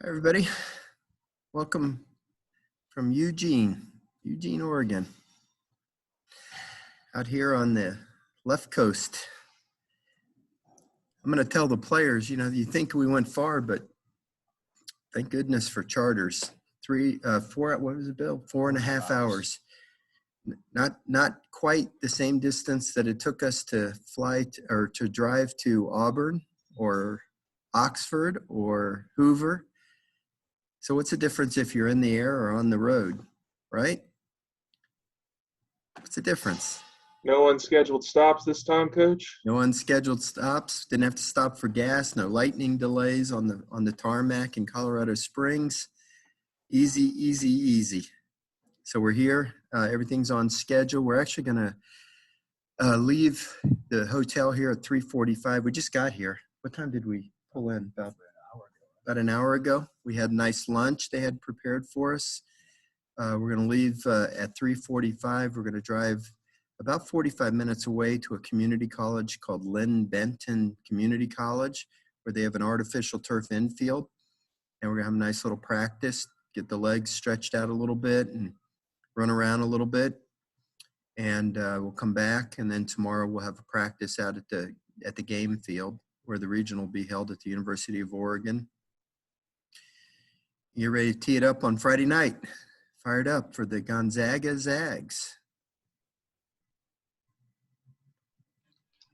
Hi, everybody. Welcome from Eugene, Oregon. Out here on the left coast. I'm going to tell the players, you think we went far, but thank goodness for charters. 4.5 hours. Not quite the same distance that it took us to fly or to drive to Auburn or Oxford or Hoover. So what's the difference if you're in the air or on the road, right? What's the difference? No unscheduled stops this time, Coach? No unscheduled stops. Didn't have to stop for gas. No lightning delays on the tarmac in Colorado Springs. Easy, easy, easy. So we're here. Everything's on schedule. We're actually going to leave the hotel here at 3:45. We just got here. What time did we pull in? About an hour ago. We had a nice lunch they had prepared for us. We're going to leave at 3:45. We're going to drive about 45 minutes away to a community college called Lynn Benton Community College, where they have an artificial turf infield. And we're going to have a nice little practice, get the legs stretched out a little bit and run around a little bit. And we'll come back, and then tomorrow we'll have a practice out at the game field where the regional will be held at the University of Oregon. You're ready to tee it up on Friday night. Fired up for the Gonzaga Zags.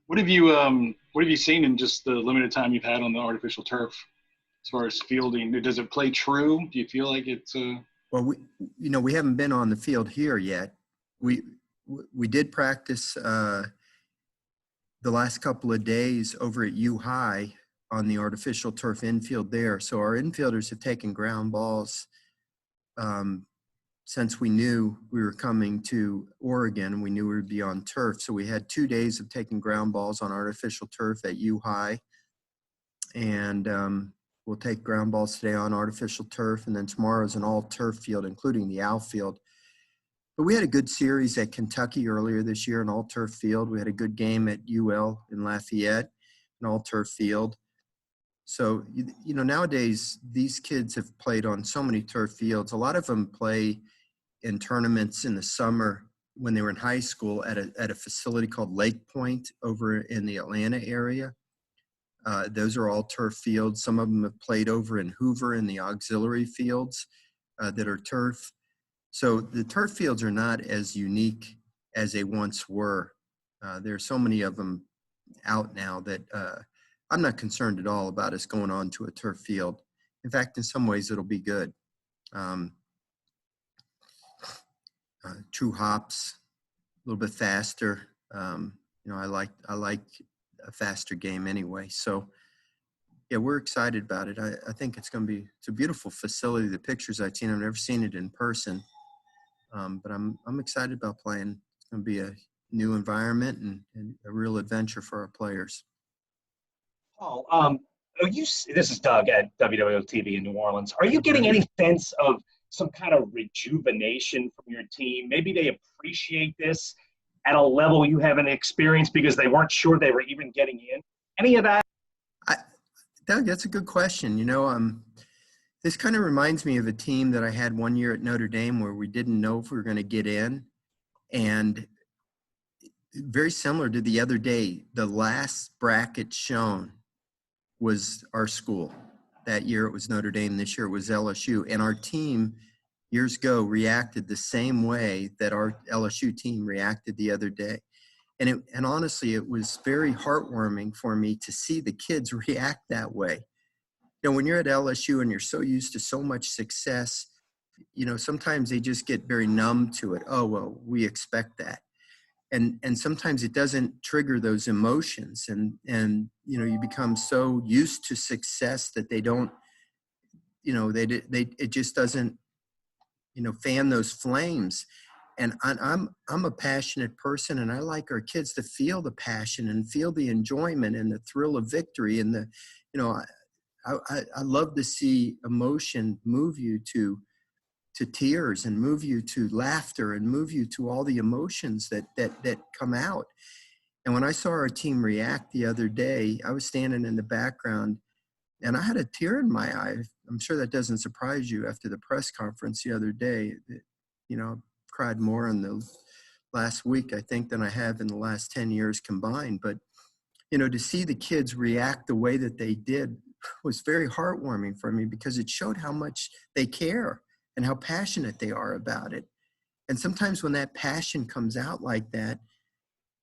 What have you seen in just the limited time you've had on the artificial turf as far as fielding? Does it play true? Do you feel like it's Well, we haven't been on the field here yet. We did practice the last couple of days over at U High on the artificial turf infield there. So our infielders have taken ground balls since we knew we were coming to Oregon and we knew we would be on turf. So we had 2 days of taking ground balls on artificial turf at U High. And we'll take ground balls today on artificial turf. And then tomorrow is an all turf field, including the outfield. But we had a good series at Kentucky earlier this year, an all turf field. We had a good game at UL in Lafayette, an all turf field. So, nowadays, these kids have played on so many turf fields. A lot of them play in tournaments in the summer when they were in high school at a facility called Lake Point over in the Atlanta area. Those are all turf fields. Some of them have played over in Hoover in the auxiliary fields that are turf. So the turf fields are not as unique as they once were. There are so many of them out now that I'm not concerned at all about us going on to a turf field. In fact, in some ways, it'll be good. True hops, a little bit faster. I like a faster game anyway. So, yeah, we're excited about it. I think it's a beautiful facility. The pictures I've seen, I've never seen it in person, but I'm excited about playing. It's going to be a new environment and a real adventure for our players. This is Doug at WWL-TV in New Orleans. Are you getting any sense of some kind of rejuvenation from your team? Maybe they appreciate this at a level you haven't experienced because they weren't sure they were even getting in. Any of that? Doug, that's a good question. This kind of reminds me of a team that I had one year at Notre Dame where we didn't know if we were going to get in. And very similar to the other day, the last bracket shown was our school. That year it was Notre Dame, this year it was LSU. And our team years ago reacted the same way that our LSU team reacted the other day. And honestly, it was very heartwarming for me to see the kids react that way. When you're at LSU and you're so used to so much success, sometimes they just get very numb to it. Oh, well, we expect that. And sometimes it doesn't trigger those emotions. And you become so used to success that they don't, it just doesn't, fan those flames. And I'm a passionate person, and I like our kids to feel the passion and feel the enjoyment and the thrill of victory. And I love to see emotion move you to tears and move you to laughter and move you to all the emotions that come out. And when I saw our team react the other day, I was standing in the background and I had a tear in my eye. I'm sure that doesn't surprise you after the press conference the other day. You know, cried more in the last week, I think, than I have in the last 10 years combined. But, you know, to see the kids react the way that they did was very heartwarming for me, because it showed how much they care and how passionate they are about it. And sometimes when that passion comes out like that,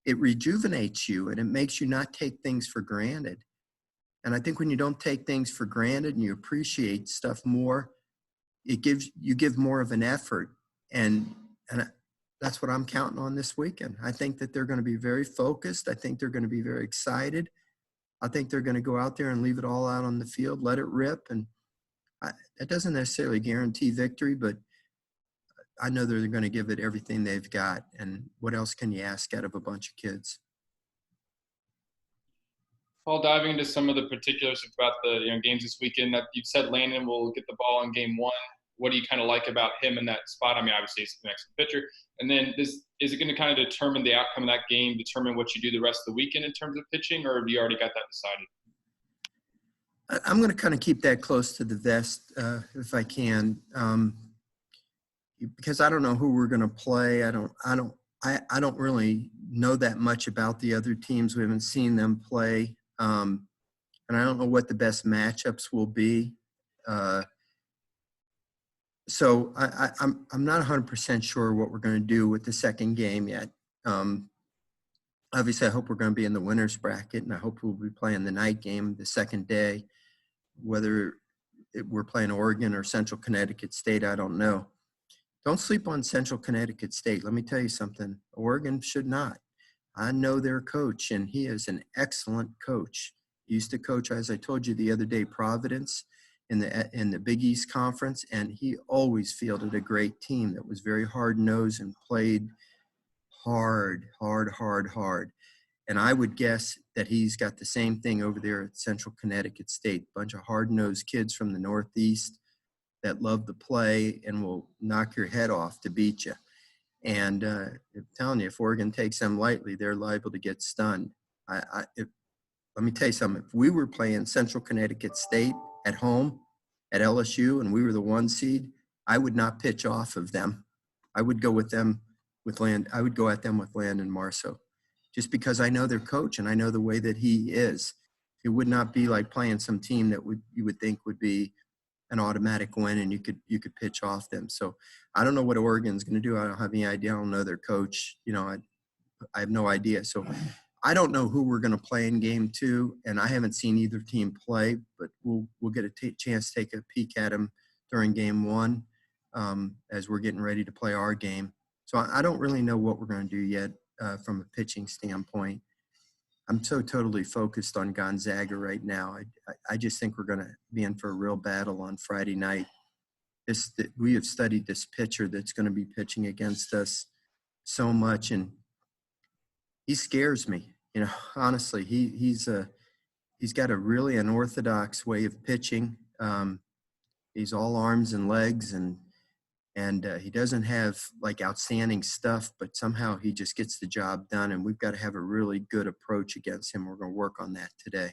it rejuvenates you and it makes you not take things for granted. And I think when you don't take things for granted and you appreciate stuff more, you give more of an effort. And that's what I'm counting on this weekend. I think that they're going to be very focused. I think they're going to be very excited. I think they're going to go out there and leave it all out on the field, let it rip. And that doesn't necessarily guarantee victory, but I know they're going to give it everything they've got. And what else can you ask out of a bunch of kids? Paul, diving into some of the particulars about the games this weekend, that you've said Landon will get the ball in game one. What do you kind of like about him in that spot? I mean, obviously he's an excellent pitcher. And then is it going to kind of determine the outcome of that game, determine what you do the rest of the weekend in terms of pitching, or have you already got that decided? I'm going to kind of keep that close to the vest if I can, because I don't know who we're going to play. I don't really know that much about the other teams. We haven't seen them play. And I don't know what the best matchups will be. So I'm not 100% sure what we're going to do with the second game yet. Obviously, I hope we're going to be in the winner's bracket, and I hope we'll be playing the night game the second day. Whether we're playing Oregon or Central Connecticut State, I don't know. Don't sleep on Central Connecticut State. Let me tell you something. Oregon should not. I know their coach, and he is an excellent coach. He used to coach, as I told you the other day, Providence in the Big East Conference, and he always fielded a great team that was very hard-nosed and played hard. And I would guess that he's got the same thing over there at Central Connecticut State. Bunch of hard-nosed kids from the Northeast that love to play and will knock your head off to beat you. And I'm telling you, if Oregon takes them lightly, they're liable to get stunned. Let me tell you something. If we were playing Central Connecticut State at home at LSU and we were the 1 seed, I would not pitch off of them. I would go with them with I would go at them with Landon Marceau, just because I know their coach and I know the way that he is. It would not be like playing some team that you would think would be an automatic win and you could pitch off them. So I don't know what Oregon's going to do. I don't have any idea. I don't know their coach. I have no idea. So I don't know who we're going to play in game 2, and I haven't seen either team play, but we'll get a chance to take a peek at them during game 1 as we're getting ready to play our game. So I don't really know what we're going to do yet from a pitching standpoint. I'm so totally focused on Gonzaga right now. I just think we're going to be in for a real battle on Friday night. We have studied this pitcher that's going to be pitching against us so much, and he scares me. Honestly, he's got a really unorthodox way of pitching. He's all arms and legs, and he doesn't have like outstanding stuff, but somehow he just gets the job done, and we've got to have a really good approach against him. We're going to work on that today.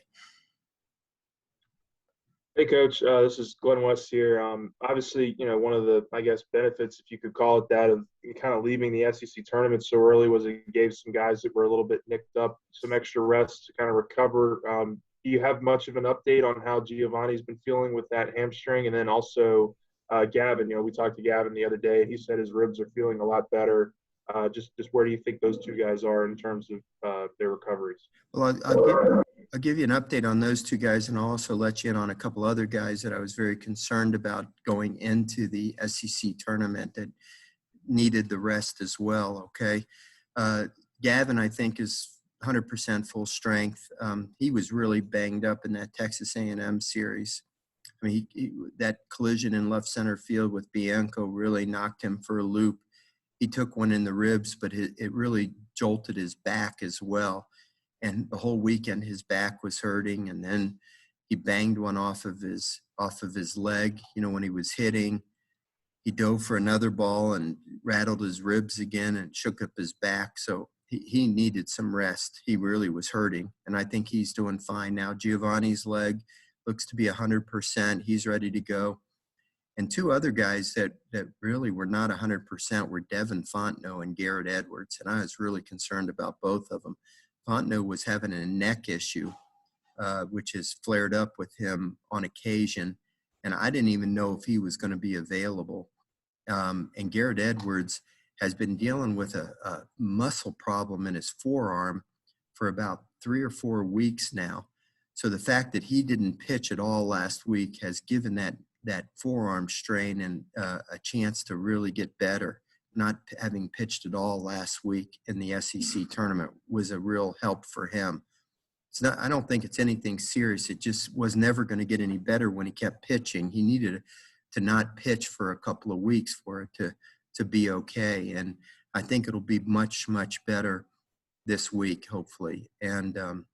Hey, Coach. This is Glenn West here. Obviously, one of the, I guess, benefits, if you could call it that, of kind of leaving the SEC tournament so early was it gave some guys that were a little bit nicked up some extra rest to kind of recover. Do you have much of an update on how Giovanni's been feeling with that hamstring? And then also Gavin, we talked to Gavin the other day. He said his ribs are feeling a lot better. Just where do you think those two guys are in terms of their recoveries? Well, I'll give you an update on those two guys, and I'll also let you in on a couple other guys that I was very concerned about going into the SEC tournament that needed the rest as well, okay? Gavin, I think, is 100% full strength. He was really banged up in that Texas A&M series. I mean, that collision in left center field with Bianco really knocked him for a loop. He took one in the ribs, but it really jolted his back as well. And the whole weekend his back was hurting, and then he banged one off of his leg. When he was hitting, he dove for another ball and rattled his ribs again and shook up his back. So he needed some rest. He really was hurting, and I think he's doing fine now. Giovanni's leg looks to be 100%. He's ready to go. And two other guys that really were not 100% were Devin Fontenot and Garrett Edwards. And I was really concerned about both of them. Fontenot was having a neck issue, which has flared up with him on occasion. And I didn't even know if he was going to be available. And Garrett Edwards has been dealing with a muscle problem in his forearm for about 3 or 4 weeks now. So the fact that he didn't pitch at all last week has given that forearm strain and a chance to really get better. Not having pitched at all last week in the SEC tournament was a real help for him. It's not, I don't think it's anything serious. It just was never going to get any better when he kept pitching. He needed to not pitch for a couple of weeks for it to be okay. And I think it'll be much, much better this week, hopefully. And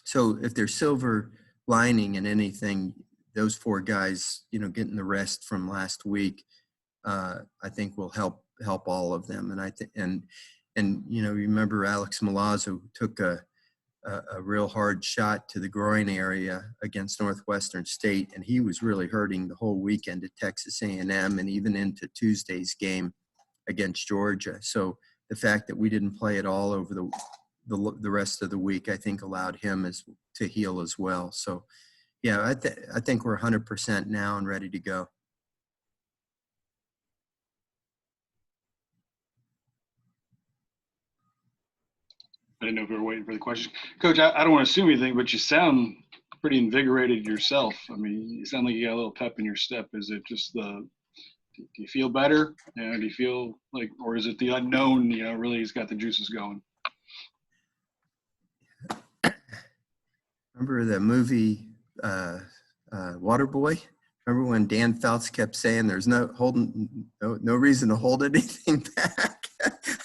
so if there's silver lining in anything, those 4 guys, getting the rest from last week, I think will help all of them. And I think, and remember Alex Milazzo took a real hard shot to the groin area against Northwestern State, and he was really hurting the whole weekend at Texas A&M and even into Tuesday's game against Georgia. So the fact that we didn't play at all over the rest of the week, I think allowed him to heal as well. So yeah, I think we're 100% now and ready to go. I didn't know if we were waiting for the question. Coach, I don't want to assume anything, but you sound pretty invigorated yourself. I mean, you sound like you got a little pep in your step. Is it just do you feel better? Do you feel like, or is it the unknown, really has got the juices going? Remember the movie Waterboy? Remember when Dan Fouts kept saying there's no reason to hold anything back?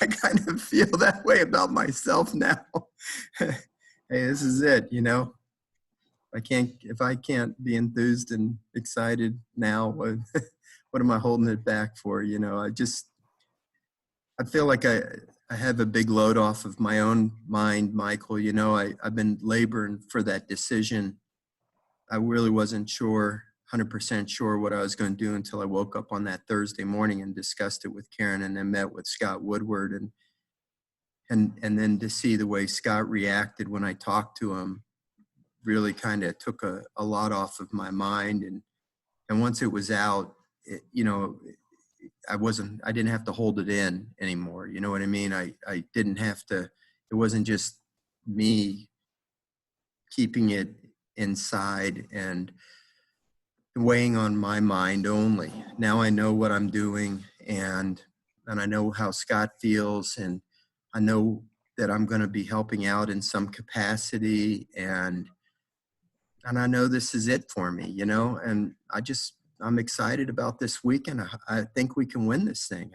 I kind of feel that way about myself now. Hey, this is it, If I can't be enthused and excited now, what am I holding it back for? I feel like I have a big load off of my own mind, Michael. I've been laboring for that decision. I really wasn't 100% sure what I was going to do until I woke up on that Thursday morning and discussed it with Karen, and then met with Scott Woodward, and then to see the way Scott reacted when I talked to him really kind of took a lot off of my mind. And once it was out, I didn't have to hold it in anymore. You know what I mean? I didn't have to, it wasn't just me keeping it inside and weighing on my mind only. Now I know what I'm doing, and I know how Scott feels, and I know that I'm going to be helping out in some capacity, and I know this is it for me, and I'm excited about this weekend. I think we can win this thing.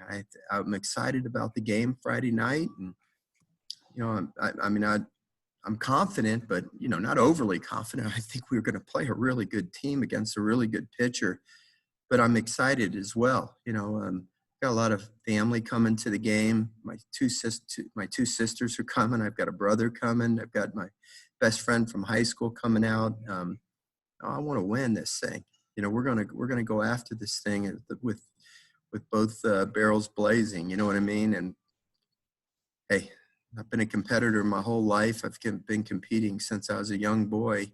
I'm excited about the game Friday night, and I'm confident, but not overly confident. I think we're going to play a really good team against a really good pitcher, but I'm excited as well. Got a lot of family coming to the game. My two sisters are coming. I've got a brother coming. I've got my best friend from high school coming out. I want to win this thing. We're gonna go after this thing with both barrels blazing. You know what I mean? And hey, I've been a competitor my whole life. I've been competing since I was a young boy.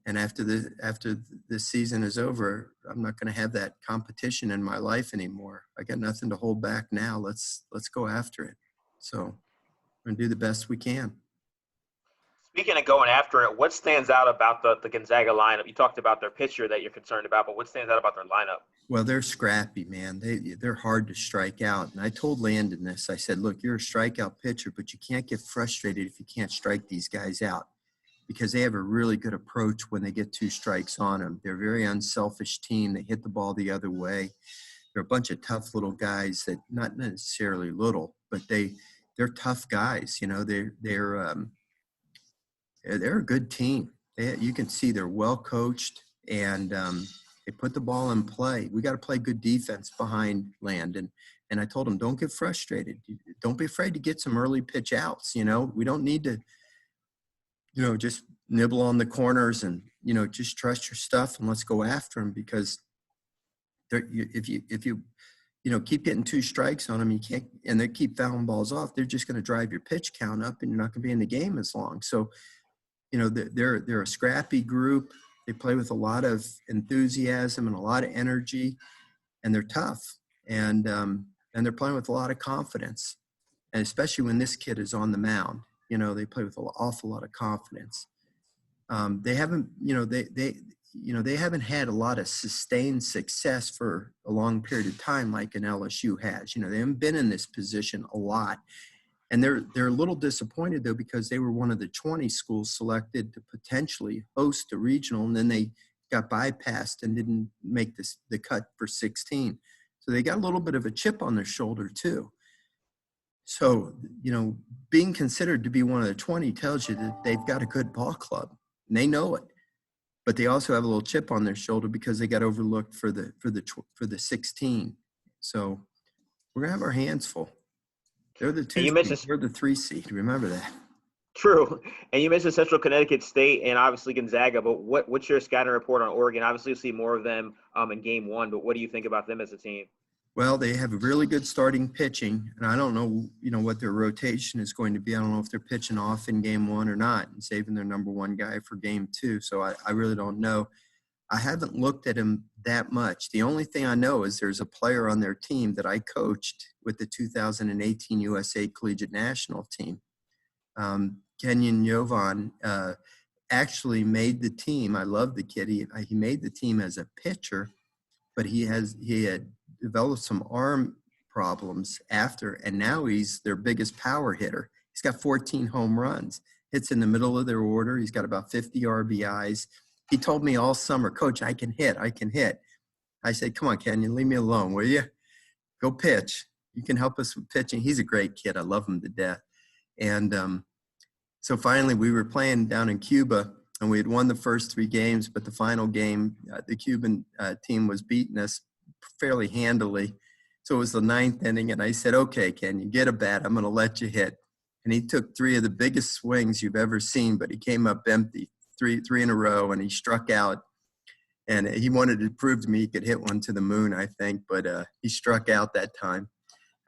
And after this season is over, I'm not going to have that competition in my life anymore. I got nothing to hold back now. Let's go after it. So we're going to do the best we can. Speaking of going after it, what stands out about the Gonzaga lineup? You talked about their pitcher that you're concerned about, but what stands out about their lineup? Well, they're scrappy, man. They're hard to strike out. And I told Landon this. I said, look, you're a strikeout pitcher, but you can't get frustrated if you can't strike these guys out, because they have a really good approach when they get 2 strikes on them. They're a very unselfish team. They hit the ball the other way. They're a bunch of tough little guys that, not necessarily little, but they're tough guys. They're a good team. You can see they're well coached, and they put the ball in play. We got to play good defense behind Landon. And I told him, don't get frustrated. Don't be afraid to get some early pitch outs. We don't need to, just nibble on the corners and just trust your stuff and let's go after them, because if you keep getting 2 strikes on them, you can't, and they keep fouling balls off, they're just going to drive your pitch count up and you're not going to be in the game as long. So, they're a scrappy group. They play with a lot of enthusiasm and a lot of energy, and they're tough, and they're playing with a lot of confidence. And especially when this kid is on the mound, they play with an awful lot of confidence. They haven't, they haven't had a lot of sustained success for a long period of time like an LSU has. They haven't been in this position a lot. And they're a little disappointed, though, because they were one of the 20 schools selected to potentially host a regional, and then they got bypassed and didn't make the cut for 16. So they got a little bit of a chip on their shoulder, too. So, being considered to be one of the 20 tells you that they've got a good ball club, and they know it. But they also have a little chip on their shoulder because they got overlooked for the 16. So we're gonna have our hands full. They're the 2 seed. We're the 3 seed. Remember that. True. And you mentioned Central Connecticut State and obviously Gonzaga, but what's your scouting report on Oregon? Obviously, you'll see more of them in game 1, but what do you think about them as a team? Well, they have a really good starting pitching, and I don't know, what their rotation is going to be. I don't know if they're pitching off in game 1 or not and saving their number 1 guy for game 2. So I really don't know. I haven't looked at him that much. The only thing I know is there's a player on their team that I coached with the 2018 USA Collegiate National Team. Kenyon Jovan actually made the team. I love the kid. He made the team as a pitcher, but he had developed some arm problems after, and now he's their biggest power hitter. He's got 14 home runs. Hits in the middle of their order. He's got about 50 RBIs. He told me all summer, Coach, I can hit. I said, come on, Kenyon, leave me alone, will you? Go pitch. You can help us with pitching. He's a great kid. I love him to death. And so finally we were playing down in Cuba, and we had won the first 3 games, but the final game, the Cuban team was beating us fairly handily. So it was the 9th inning, and I said, okay, Kenyon, get a bat. I'm going to let you hit. And he took 3 of the biggest swings you've ever seen, but he came up empty. Three in a row, and he struck out, and he wanted to prove to me he could hit one to the moon, I think, but he struck out that time.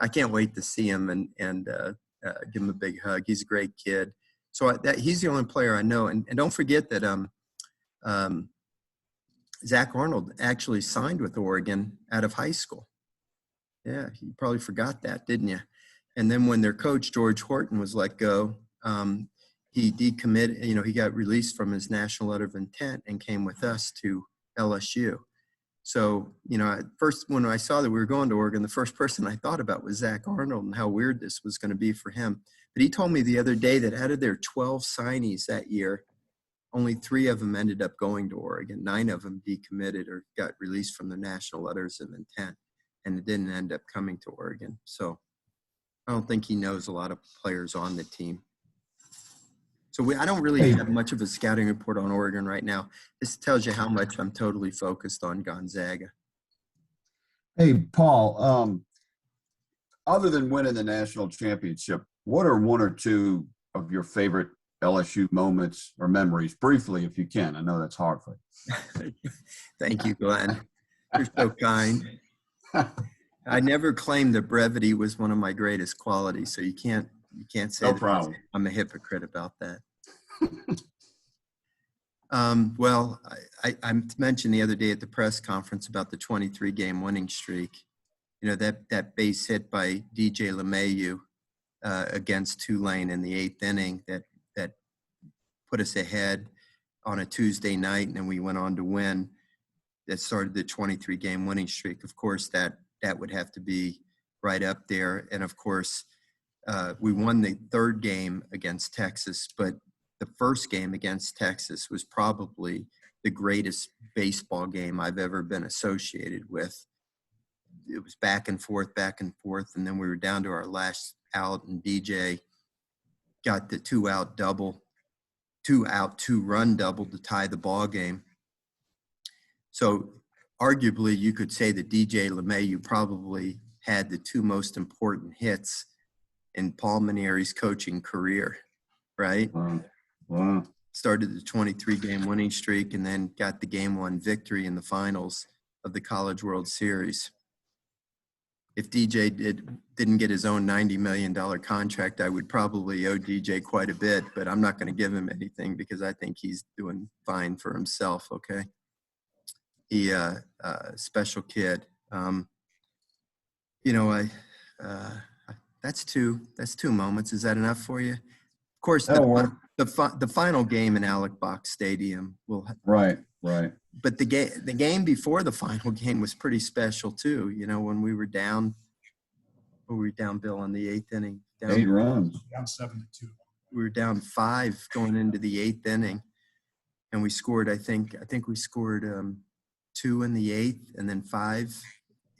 I can't wait to see him and give him a big hug. He's a great kid. So he's the only player I know. And don't forget that Zach Arnold actually signed with Oregon out of high school. Yeah, you probably forgot that, didn't you? And then when their coach, George Horton, was let go, he decommitted, he got released from his national letter of intent and came with us to LSU. So, first, when I saw that we were going to Oregon, the first person I thought about was Zach Arnold and how weird this was going to be for him. But he told me the other day that out of their 12 signees that year, only 3 of them ended up going to Oregon. 9 of them decommitted or got released from the national letters of intent, and it didn't end up coming to Oregon. So I don't think he knows a lot of players on the team. So I don't really have much of a scouting report on Oregon right now. This tells you how much I'm totally focused on Gonzaga. Hey, Paul, other than winning the national championship, what are 1 or 2 of your favorite LSU moments or memories? Briefly, if you can. I know that's hard for you. Thank you, Glenn. You're so kind. I never claimed that brevity was one of my greatest qualities, so you can't say no problem. I'm a hypocrite about that. Well, I mentioned the other day at the press conference about the 23-game winning streak. That base hit by DJ LeMahieu against Tulane in the 8th inning that put us ahead on a Tuesday night, and then we went on to win. That started the 23-game winning streak. Of course, that would have to be right up there. And of course, we won the 3rd game against Texas, but the first game against Texas was probably the greatest baseball game I've ever been associated with. It was back and forth, and then we were down to our last out, and DJ got the 2-out double, 2-out, 2-run double to tie the ball game. So arguably, you could say that DJ LeMahieu probably had the 2 most important hits in Paul Mainieri's coaching career, right? Wow. started the 23-game winning streak, and then got the Game 1 victory in the finals of the College World Series. If DJ didn't get his own $90 million contract, I would probably owe DJ quite a bit, but I'm not going to give him anything because I think he's doing fine for himself, okay? He, special kid. You know, that's two moments. Is that enough for you? Of course, That'll work. the final game in Alec Box Stadium will. Right. But the game before the final game was pretty special too. You know, when we were down, Bill, in the 8th inning. 8 runs. Down 7-2. We were down 5 going into the 8th inning, and we scored. I think we scored 2 in the 8th, and then 5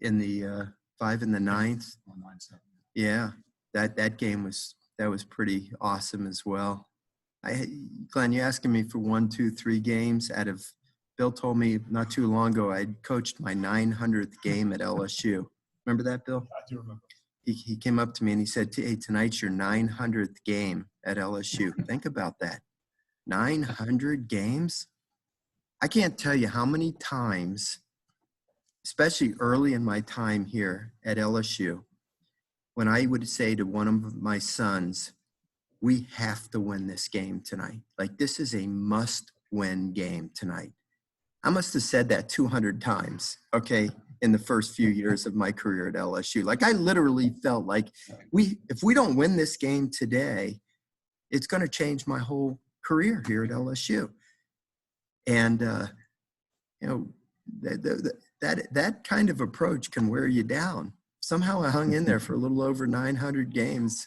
in the 9th. Yeah, that game was pretty awesome as well. Glenn, you asking me for 1, 2, 3 games out of. Bill told me not too long ago I coached my 900th game at LSU. Remember that, Bill? I do remember. He came up to me and he said, "Hey, tonight's your 900th game at LSU." Think about that. 900 games? I can't tell you how many times, especially early in my time here at LSU, when I would say to one of my sons, "We have to win this game tonight. Like, this is a must-win game tonight." I must have said that 200 times, okay, in the first few years of my career at LSU. Like, I literally felt like if we don't win this game today, it's going to change my whole career here at LSU. And, you know, that kind of approach can wear you down. Somehow I hung in there for a little over 900 games.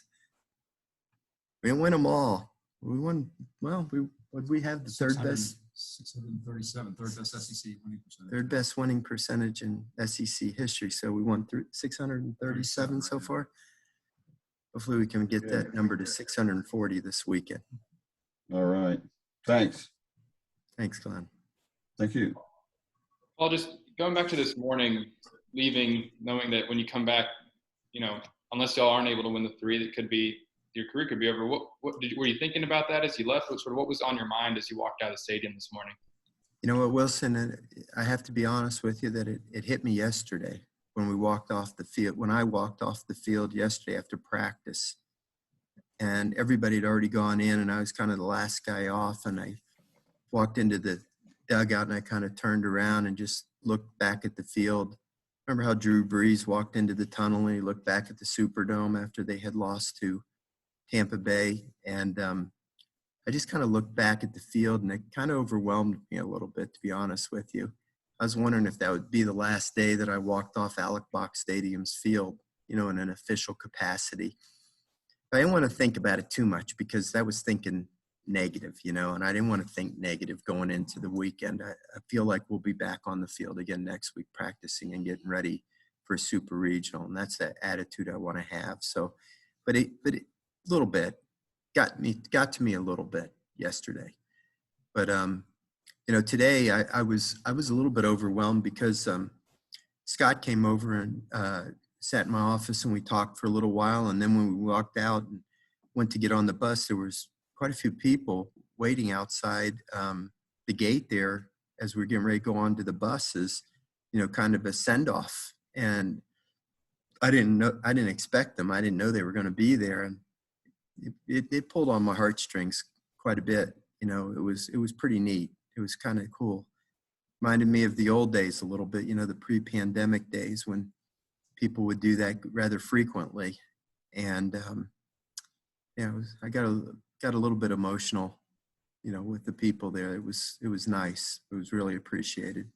We didn't win them all. We won, well, we have the third best. 637, third best SEC winning percentage. Third best winning percentage in SEC history. So we won 637 so far. Hopefully we can get that number to 640 this weekend. All right. Thanks. Thanks, Glenn. Thank you. Well, just going back to this morning, leaving, knowing that when you come back, you know, unless y'all aren't able to win the 3, that could be your career could be over. What were you thinking about that as you left? What was on your mind as you walked out of the stadium this morning? You know what, Wilson, I have to be honest with you that it hit me yesterday when we walked off the field. When I walked off the field yesterday after practice, and everybody had already gone in, and I was kind of the last guy off, and I walked into the dugout and I kind of turned around and just looked back at the field. Remember how Drew Brees walked into the tunnel and he looked back at the Superdome after they had lost to Tampa Bay, and I just kind of looked back at the field, and it kind of overwhelmed me a little bit, to be honest with you. I was wondering if that would be the last day that I walked off Alec Box Stadium's field, you know, in an official capacity. But I didn't want to think about it too much because that was thinking negative, you know, and I didn't want to think negative going into the weekend. I feel like we'll be back on the field again next week practicing and getting ready for a super regional, and that's the attitude I want to have. So, but it little bit got to me a little bit yesterday, but you know, today I was a little bit overwhelmed because Scott came over and sat in my office and we talked for a little while, and then when we walked out and went to get on the bus, there was quite a few people waiting outside the gate there as we were getting ready to go on to the buses, you know, kind of a send-off, and I didn't expect them. I didn't know they were going to be there, and it pulled on my heartstrings quite a bit. You know, it was pretty neat. It was kind of cool. Reminded me of the old days a little bit, you know, the pre-pandemic days when people would do that rather frequently. And, yeah, I got a little bit emotional, you know, with the people there. It was nice. It was really appreciated.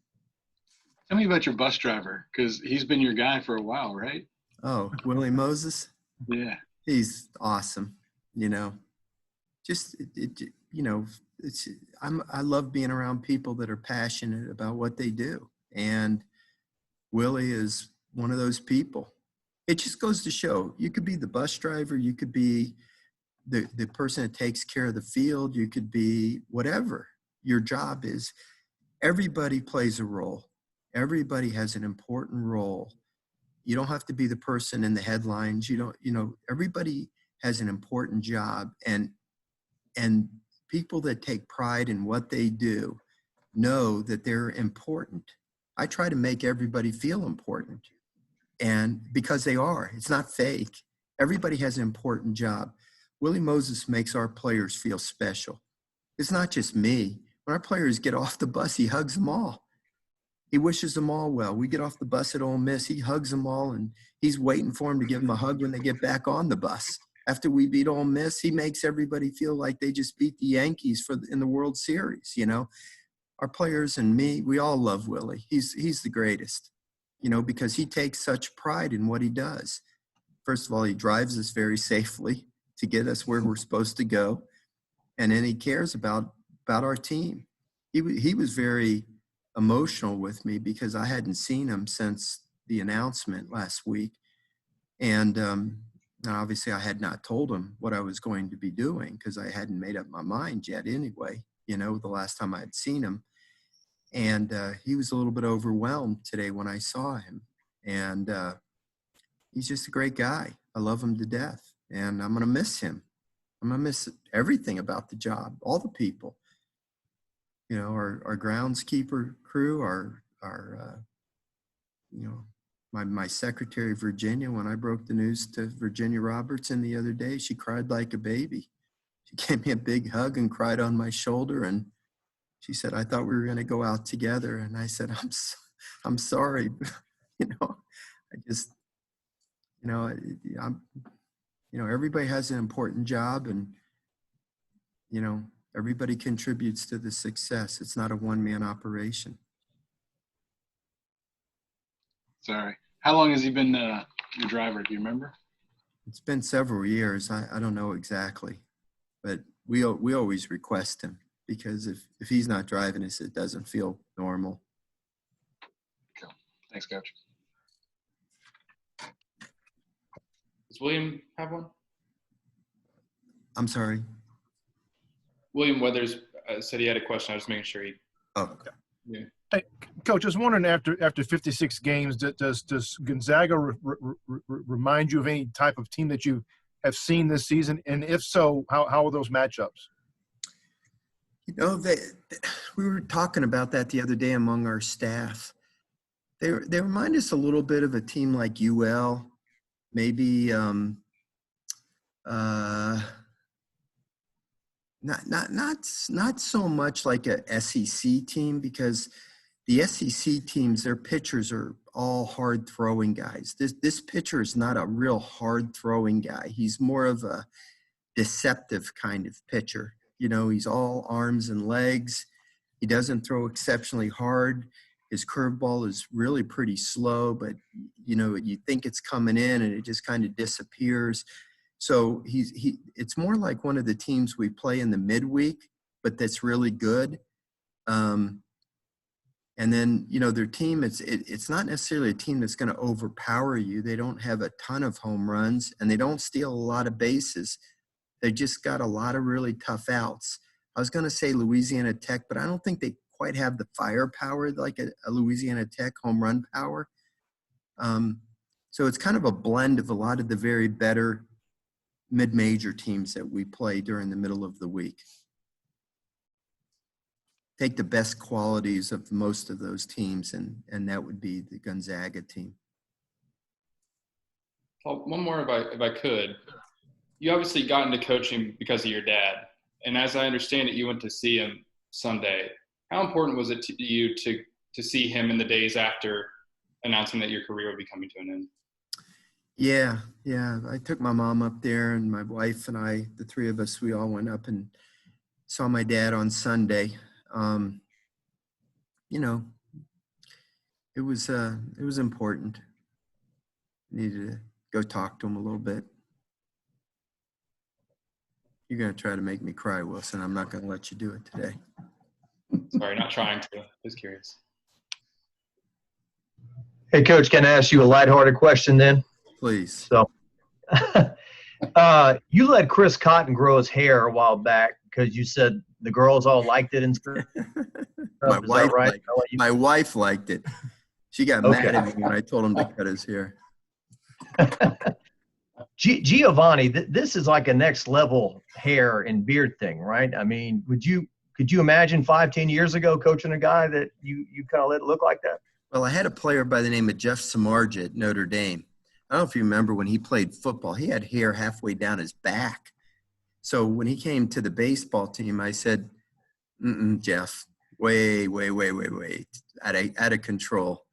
Tell me about your bus driver, because he's been your guy for a while, right? Oh, Willie Moses? Yeah. He's awesome. You know, just, you know, I love being around people that are passionate about what they do. And Willie is one of those people. It just goes to show you could be the bus driver, you could be the person that takes care of the field, you could be whatever your job is. Everybody plays a role. Everybody has an important role. You don't have to be the person in the headlines. You know, everybody has an important job, and people that take pride in what they do know that they're important. I try to make everybody feel important, and because they are, it's not fake. Everybody has an important job. Willie Moses makes our players feel special. It's not just me. When our players get off the bus, he hugs them all. He wishes them all well. We get off the bus at Ole Miss, he hugs them all, and he's waiting for them to give them a hug when they get back on the bus. After we beat Ole Miss, he makes everybody feel like they just beat the Yankees in the World Series, you know. Our players and me, we all love Willie. He's the greatest, you know, because he takes such pride in what he does. First of all, he drives us very safely to get us where we're supposed to go, and then he cares about our team. He was very emotional with me because I hadn't seen him since the announcement last week, and obviously I had not told him what I was going to be doing because I hadn't made up my mind yet anyway, you know, the last time I had seen him. And he was a little bit overwhelmed today when I saw him. And he's just a great guy. I love him to death. And I'm going to miss him. I'm going to miss everything about the job, all the people. You know, our groundskeeper crew, our you know, my secretary, Virginia, when I broke the news to Virginia Robertson the other day, she cried like a baby. She gave me a big hug and cried on my shoulder. And she said, I thought we were going to go out together. And I said, I'm sorry. You know, I just, you know, everybody has an important job, and, you know, everybody contributes to the success. It's not a one-man operation. Sorry. How long has he been your driver? Do you remember? It's been several years. I don't know exactly, but we always request him because if he's not driving us, it doesn't feel normal. Cool. Thanks, Coach. Does William have one? I'm sorry. William Weathers said he had a question. I was making sure he. Oh, okay. Yeah. Hey, Coach, I was wondering after 56 games, does Gonzaga remind you of any type of team that you have seen this season? And if so, how are those matchups? You know, we were talking about that the other day among our staff. They remind us a little bit of a team like UL, maybe not so much like a SEC team, because the SEC teams, their pitchers are all hard throwing guys. This pitcher is not a real hard throwing guy. He's more of a deceptive kind of pitcher. You know, he's all arms and legs. He doesn't throw exceptionally hard. His curveball is really pretty slow, but, you know, you think it's coming in and it just kind of disappears. So it's more like one of the teams we play in the midweek, but that's really good. And then, you know, their team, it's not necessarily a team that's going to overpower you. They don't have a ton of home runs, and they don't steal a lot of bases. They just got a lot of really tough outs. I was going to say Louisiana Tech, but I don't think they quite have the firepower like a Louisiana Tech home run power. So it's kind of a blend of a lot of the very better mid-major teams that we play during the middle of the week. Take the best qualities of most of those teams, and that would be the Gonzaga team. Well, one more if I could. You obviously got into coaching because of your dad, and as I understand it, you went to see him Sunday. How important was it to you to see him in the days after announcing that your career would be coming to an end? Yeah. I took my mom up there, and my wife and I, the three of us, we all went up and saw my dad on Sunday. You know, it was important. Needed to go talk to him a little bit. You're going to try to make me cry, Wilson. I'm not going to let you do it today. Sorry, not trying to. Just curious. Hey, Coach, can I ask you a lighthearted question then? Please. So, you let Chris Cotton grow his hair a while back because you said the girls all liked it and stuff. My wife liked it. She got mad at me when I told him to cut his hair. Giovanni, this is like a next level hair and beard thing, right? I mean, could you imagine 5-10 years ago coaching a guy that you kind of let it look like that? Well, I had a player by the name of Jeff Samardzija at Notre Dame. I don't know if you remember when he played football, he had hair halfway down his back. So when he came to the baseball team, I said, Jeff, way out of control.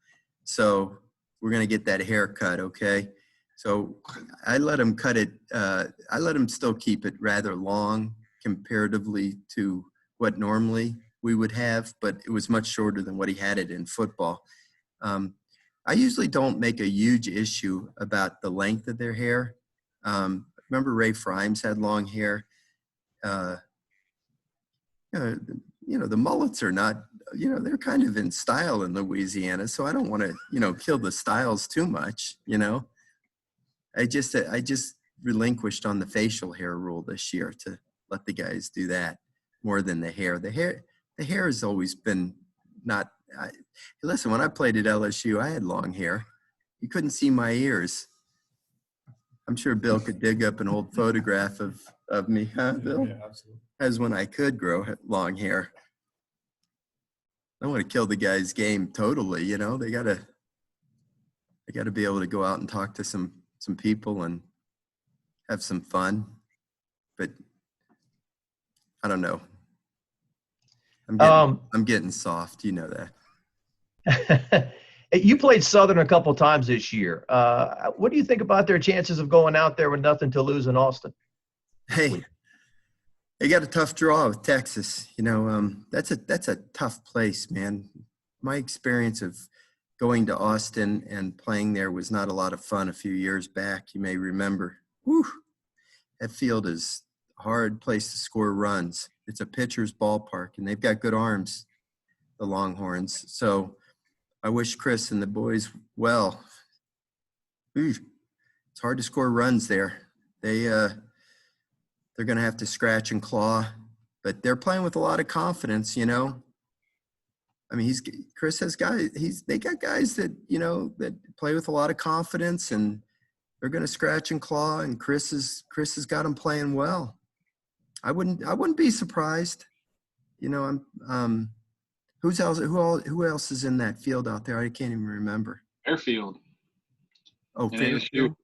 So we're going to get that haircut, okay? So I let him cut it. I let him still keep it rather long comparatively to what normally we would have, but it was much shorter than what he had it in football. I usually don't make a huge issue about the length of their hair. Remember Ray Frimes had long hair. The mullets are not, they're kind of in style in Louisiana, so I don't want to, kill the styles too much, I just relinquished on the facial hair rule this year to let the guys do that more than the hair. The hair has always been not. Listen, when I played at LSU, I had long hair. You couldn't see my ears. I'm sure Bill could dig up an old photograph of me, huh, Bill? Yeah, absolutely. As when I could grow long hair. I want to kill the guy's game totally. They gotta be able to go out and talk to some people and have some fun. But I don't know. I'm getting soft. You know that. You played Southern a couple times this year. What do you think about their chances of going out there with nothing to lose in Austin? Hey, they got a tough draw with Texas. That's a tough place, man. My experience of going to Austin and playing there was not a lot of fun a few years back. You may remember. Whew, that field is a hard place to score runs. It's a pitcher's ballpark, and they've got good arms, the Longhorns. So I wish Chris and the boys well. It's hard to score runs there. They're going to have to scratch and claw, but they're playing with a lot of confidence, I mean, Chris has guys. They got guys that that play with a lot of confidence, and they're going to scratch and claw. And Chris has got them playing well. I wouldn't be surprised. Who else is in that field out there? I can't even remember. Fairfield. Oh, And Fairfield. ASU.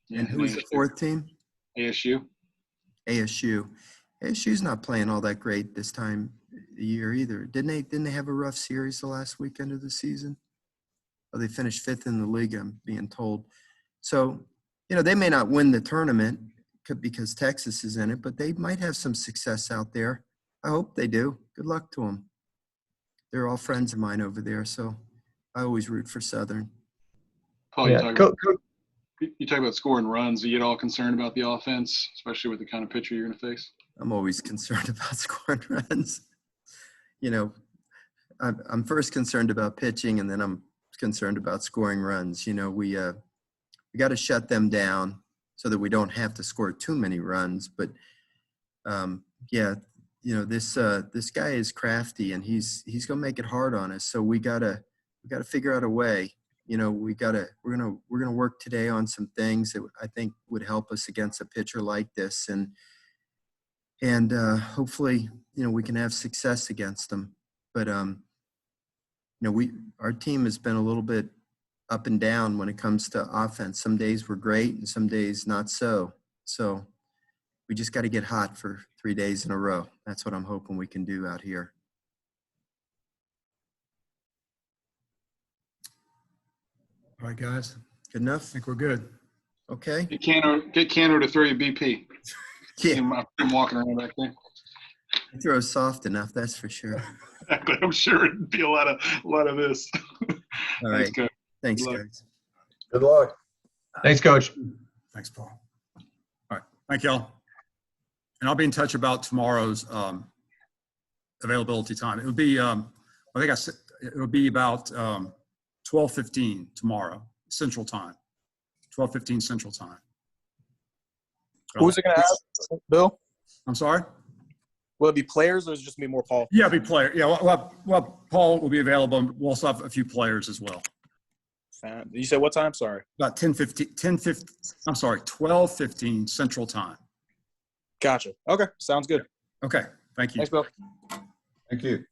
Yeah, And who's the fourth team? ASU. ASU's not playing all that great this time of year either. Didn't they have a rough series the last weekend of the season? Oh, they finished 5th in the league, I'm being told. So, they may not win the tournament because Texas is in it, but they might have some success out there. I hope they do. Good luck to them. They're all friends of mine over there, so I always root for Southern. Paul, Yeah. you talk about scoring runs. Are you at all concerned about the offense, especially with the kind of pitcher you're going to face? I'm always concerned about scoring runs. I'm first concerned about pitching, and then I'm concerned about scoring runs. We got to shut them down so that we don't have to score too many runs. But this guy is crafty, and he's going to make it hard on us. So we gotta figure out a way. We're gonna work today on some things that I think would help us against a pitcher like this, and hopefully we can have success against them. But our team has been a little bit up and down when it comes to offense. Some days we're great, and some days not so. So we just got to get hot for 3 days in a row. That's what I'm hoping we can do out here. All right, guys. Good enough? I think we're good. Okay. Get Cantor to throw you BP. Yeah, I'm walking around back there. he throws soft enough, that's for sure. Exactly. I'm sure it'd be a lot of this. All Thanks, right. Coach. Thanks, Good luck. guys. Good luck. Thanks, Coach. Thanks, Paul. All right. Thank y'all. And I'll be in touch about tomorrow's availability time. It would be, I think it would be about 12:15 tomorrow, Central Time. 12:15 Central Time. Who's it going to have, Bill? I'm sorry? Will it be players or is it just me more Paul? Yeah, it'll be player. Yeah, well, Paul will be available. We'll also have a few players as well. You said what time? Sorry. About 12:15 Central Time. Gotcha. Okay. Sounds good. Okay, thank you. Thanks, Bill. Thank you.